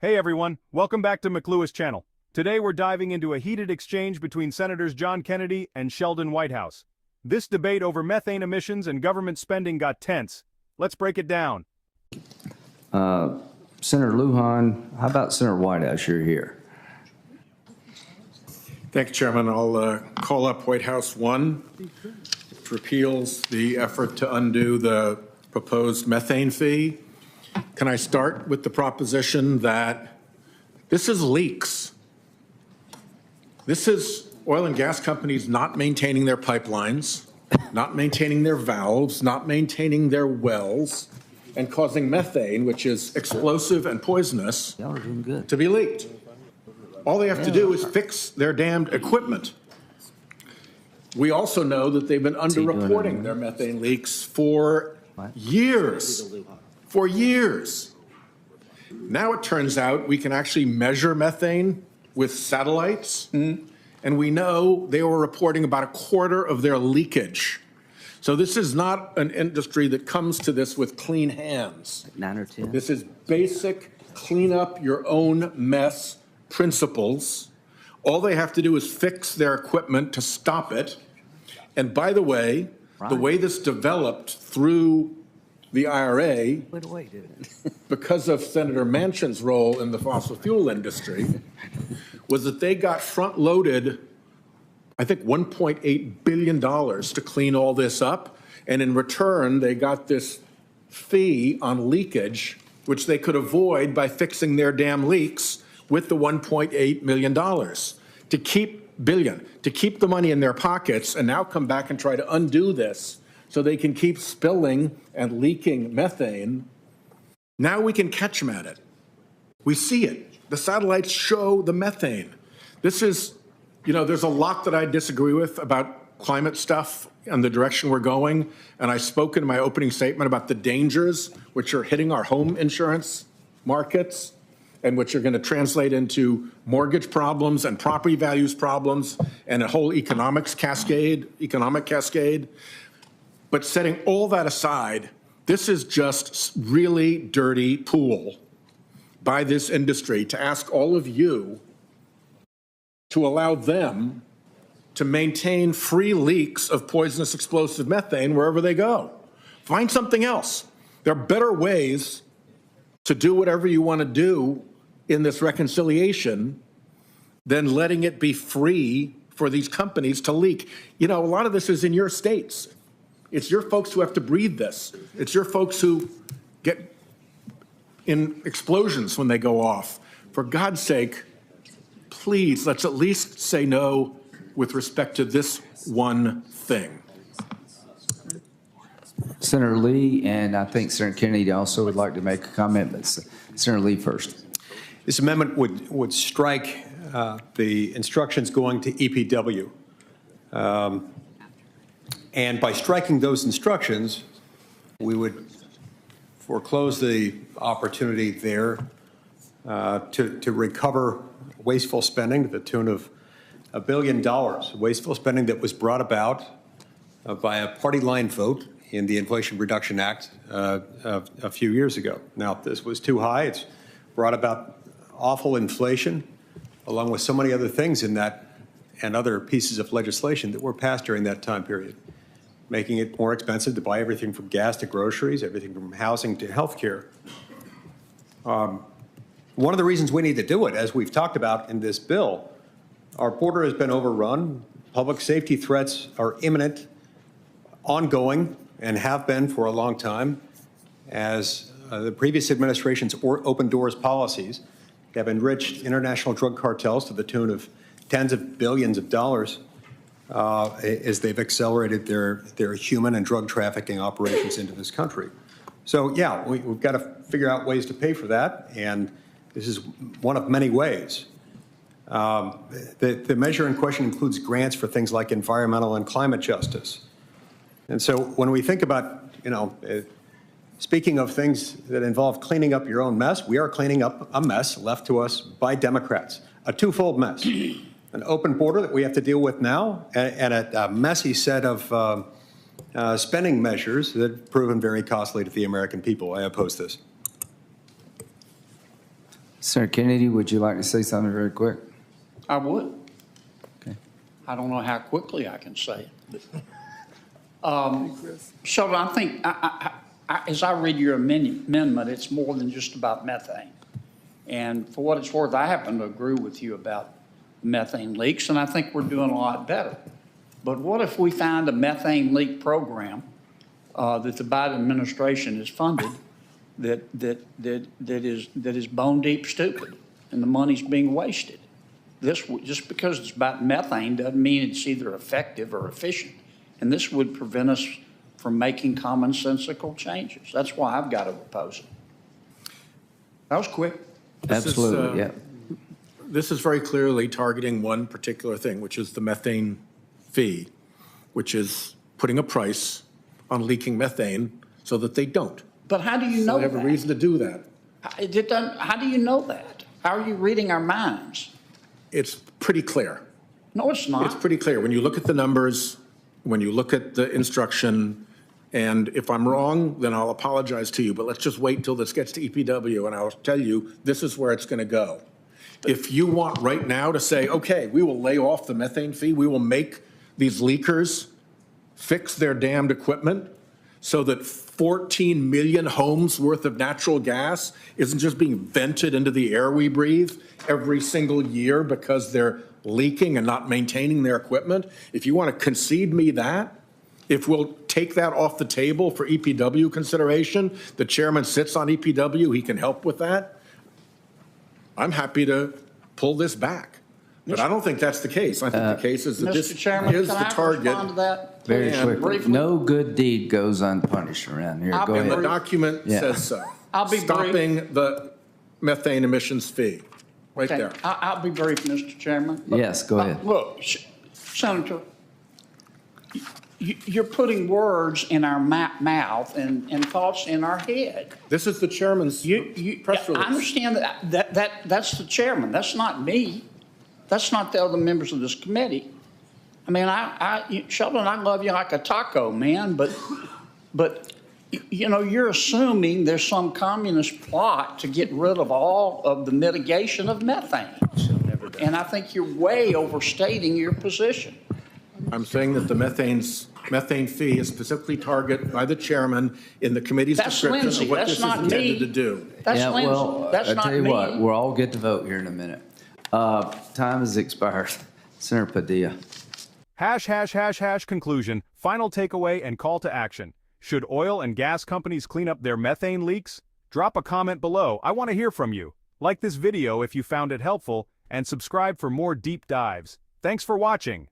Hey everyone, welcome back to McLuhan's channel. Today we're diving into a heated exchange between Senators John Kennedy and Sheldon Whitehouse. This debate over methane emissions and government spending got tense. Let's break it down. Senator Lujan, how about Senator Whitehouse? You're here. Thank you, Chairman. I'll call up Whitehouse 1, which repeals the effort to undo the proposed methane fee. Can I start with the proposition that this is leaks? This is oil and gas companies not maintaining their pipelines, not maintaining their valves, not maintaining their wells, and causing methane, which is explosive and poisonous, Y'all are doing good. to be leaked. All they have to do is fix their damned equipment. We also know that they've been underreporting their methane leaks for years. For years. Now it turns out we can actually measure methane with satellites, and we know they were reporting about a quarter of their leakage. So this is not an industry that comes to this with clean hands. Like 9 or 10. This is basic clean up your own mess principles. All they have to do is fix their equipment to stop it. And by the way, the way this developed through the IRA, Went away, didn't it? because of Senator Manchin's role in the fossil fuel industry, was that they got front-loaded, I think, $1.8 billion to clean all this up. And in return, they got this fee on leakage, which they could avoid by fixing their damn leaks with the $1.8 million to keep the money in their pockets, and now come back and try to undo this so they can keep spilling and leaking methane. Now we can catch them at it. We see it. The satellites show the methane. This is, there's a lot that I disagree with about climate stuff and the direction we're going. And I spoke in my opening statement about the dangers which are hitting our home insurance markets and which are going to translate into mortgage problems and property values problems and a whole economic cascade. But setting all that aside, this is just really dirty pool by this industry to ask all of you to allow them to maintain free leaks of poisonous explosive methane wherever they go. Find something else. There are better ways to do whatever you want to do in this reconciliation than letting it be free for these companies to leak. A lot of this is in your states. It's your folks who have to breathe this. It's your folks who get in explosions when they go off. For God's sake, please, let's at least say no with respect to this one thing. Senator Lee, and I think Senator Kennedy also would like to make a comment, but Senator Lee first. This amendment would strike the instructions going to EPW. And by striking those instructions, we would foreclose the opportunity there to recover wasteful spending to the tune of $1 billion, wasteful spending that was brought about by a party line vote in the Inflation Reduction Act a few years ago. Now, this was too high. It's brought about awful inflation, along with so many other things in that and other pieces of legislation that were passed during that time period, making it more expensive to buy everything from gas to groceries, everything from housing to health care. One of the reasons we need to do it, as we've talked about in this bill, our border has been overrun. Public safety threats are imminent, ongoing, and have been for a long time, as the previous administration's open doors policies have enriched international drug cartels to the tune of tens of billions of dollars as they've accelerated their human and drug trafficking operations into this country. So, yeah, we've got to figure out ways to pay for that, and this is one of many ways. The measure in question includes grants for things like environmental and climate justice. And so when we think about, speaking of things that involve cleaning up your own mess, we are cleaning up a mess left to us by Democrats, a twofold mess. An open border that we have to deal with now, and a messy set of spending measures that have proven very costly to the American people. I oppose this. Senator Kennedy, would you like to say something very quick? I would. Okay. I don't know how quickly I can say it. Sheldon, I think, as I read your amendment, it's more than just about methane. And for what it's worth, I happen to agree with you about methane leaks, and I think we're doing a lot better. But what if we find a methane leak program that the Biden administration has funded that is bone deep stupid, and the money's being wasted? Just because it's about methane doesn't mean it's either effective or efficient. And this would prevent us from making commonsensical changes. That's why I've got to oppose it. That was quick. Absolutely, yeah. This is very clearly targeting one particular thing, which is the methane fee, which is putting a price on leaking methane so that they don't. But how do you So know they have that? a reason to do that. How do you know that? How are you reading our minds? It's pretty clear. No, it's not. It's pretty clear. When you look at the numbers, when you look at the instruction, and if I'm wrong, then I'll apologize to you, but let's just wait until this gets to EPW and I'll tell you this is where it's going to go. If you want right now to say, okay, we will lay off the methane fee, we will make these leakers fix their damned equipment so that 14 million homes worth of natural gas isn't just being vented into the air we breathe every single year because they're leaking and not maintaining their equipment. If you want to concede me that, if we'll take that off the table for EPW consideration, the chairman sits on EPW, he can help with that, I'm happy to pull this back. But I don't think that's the case. I think the case is that this Mr. Chairman, is can the I target. respond to that? Very please, quickly. briefly? No good deed goes unpunished around here. I'll Go be And the ahead. document Yeah. says so. I'll be brief. Stopping the methane emissions fee, right Okay, there. I'll be brief, Mr. Chairman. Yes, go ahead. Look, Senator, you're putting words in our mouth and thoughts in our head. This is the chairman's press I release. understand that's the chairman. That's not me. That's not the other members of this committee. I mean, Sheldon, I love you like a taco, man, but you know, you're assuming there's some communist plot to get rid of all of the mitigation of methane. And I think you're way overstating your position. I'm saying that the methane fee is specifically targeted by the chairman in the committee's That's description Lindsay. of what That's this is not intended me. to do. That's Yeah, Lindsay. well, That's I not tell you me. what, we'll all get to vote here in a minute. Time has expired. Senator Padilla. # conclusion, final takeaway and call to action. Should oil and gas companies clean up their methane leaks? Drop a comment below. I want to hear from you. Like this video if you found it helpful, and subscribe for more deep dives. Thanks for watching.